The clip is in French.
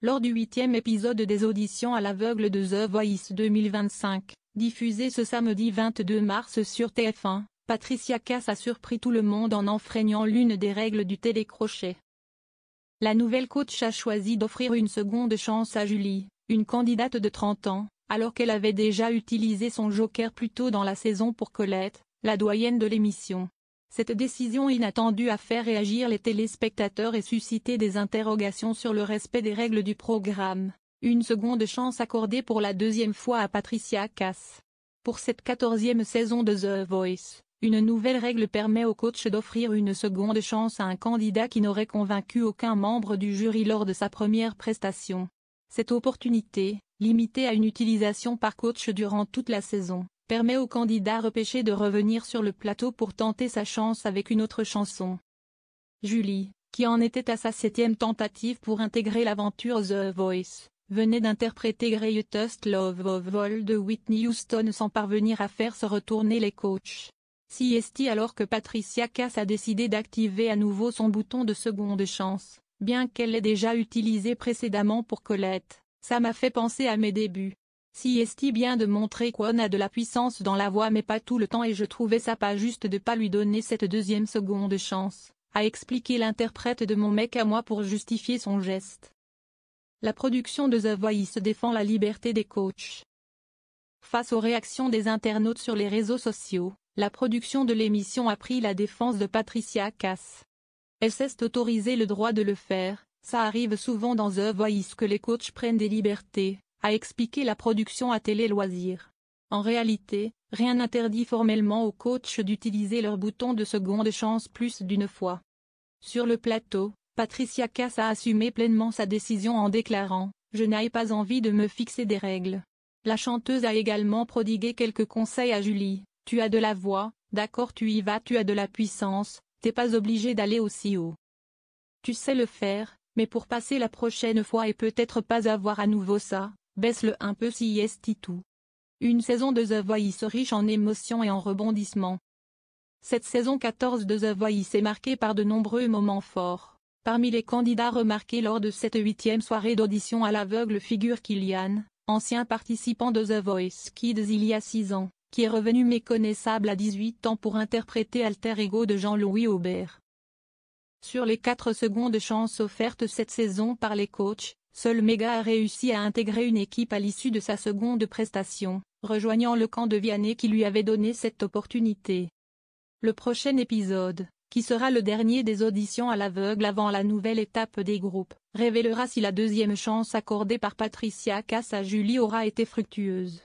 lors du 8e épisode des auditions à l'aveugle de The Voice 2025, diffusé ce samedi 22 mars sur TF1, Patricia Cass a surpris tout le monde en enfreignant l'une des règles du télécrochet. La nouvelle coach a choisi d'offrir une seconde chance à Julie, une candidate de 30 ans, alors qu'elle avait déjà utilisé son joker plus tôt dans la saison pour Colette, la doyenne de l'émission. Cette décision inattendue a fait réagir les téléspectateurs et suscité des interrogations sur le respect des règles du programme. Une seconde chance accordée pour la deuxième fois à Patricia Cass. Pour cette 14e saison de The Voice, une nouvelle règle permet au coach d'offrir une seconde chance à un candidat qui n'aurait convaincu aucun membre du jury lors de sa première prestation. Cette opportunité, limitée à une utilisation par coach durant toute la saison, permet au candidat repêché de revenir sur le plateau pour tenter sa chance avec une autre chanson. Julie, qui en était à sa 7e tentative pour intégrer l'aventure The Voice, venait d'interpréter Greatest Love of All de Whitney Houston sans parvenir à faire se retourner les coachs. CST alors que Patricia Cass a décidé d'activer à nouveau son bouton de seconde chance, bien qu'elle l'ait déjà utilisé précédemment pour Colette. Ça m'a fait penser à mes débuts. CST vient de montrer qu'on a de la puissance dans la voix mais pas tout le temps et je trouvais ça pas juste de pas lui donner cette deuxième seconde chance, a expliqué l'interprète de Mon mec à moi pour justifier son geste. La production de The Voice défend la liberté des coachs. Face aux réactions des internautes sur les réseaux sociaux, la production de l'émission a pris la défense de Patricia Cass. Elle s'est autorisé le droit de le faire, ça arrive souvent dans The Voice que les coachs prennent des libertés, a expliqué la production à Télé Loisirs. En réalité, rien n'interdit formellement aux coachs d'utiliser leur bouton de seconde chance plus d'une fois. Sur le plateau, Patricia Cass a assumé pleinement sa décision en déclarant « Je n'ai pas envie de me fixer des règles ». La chanteuse a également prodigué quelques conseils à Julie. « Tu as de la voix, d'accord tu y vas tu as de la puissance, t'es pas obligé d'aller aussi haut. Tu sais le faire, mais pour passer la prochaine fois et peut-être pas avoir à nouveau ça, baisse-le un peu si est tout. » Une saison de The Voice riche en émotions et en rebondissements. Cette saison 14 de The Voice est marquée par de nombreux moments forts. Parmi les candidats remarqués lors de cette 8e soirée d'audition à l'aveugle figure Kylian, ancien participant de The Voice Kids il y a 6 ans, qui est revenu méconnaissable à 18 ans pour interpréter Alter Ego de Jean-Louis Aubert. Sur les 4 secondes chances offertes cette saison par les coachs, seul Méga a réussi à intégrer une équipe à l'issue de sa seconde prestation, rejoignant le camp de Vianney qui lui avait donné cette opportunité. Le prochain épisode, qui sera le dernier des auditions à l'aveugle avant la nouvelle étape des groupes, révélera si la deuxième chance accordée par Patricia Cass à Julie aura été fructueuse.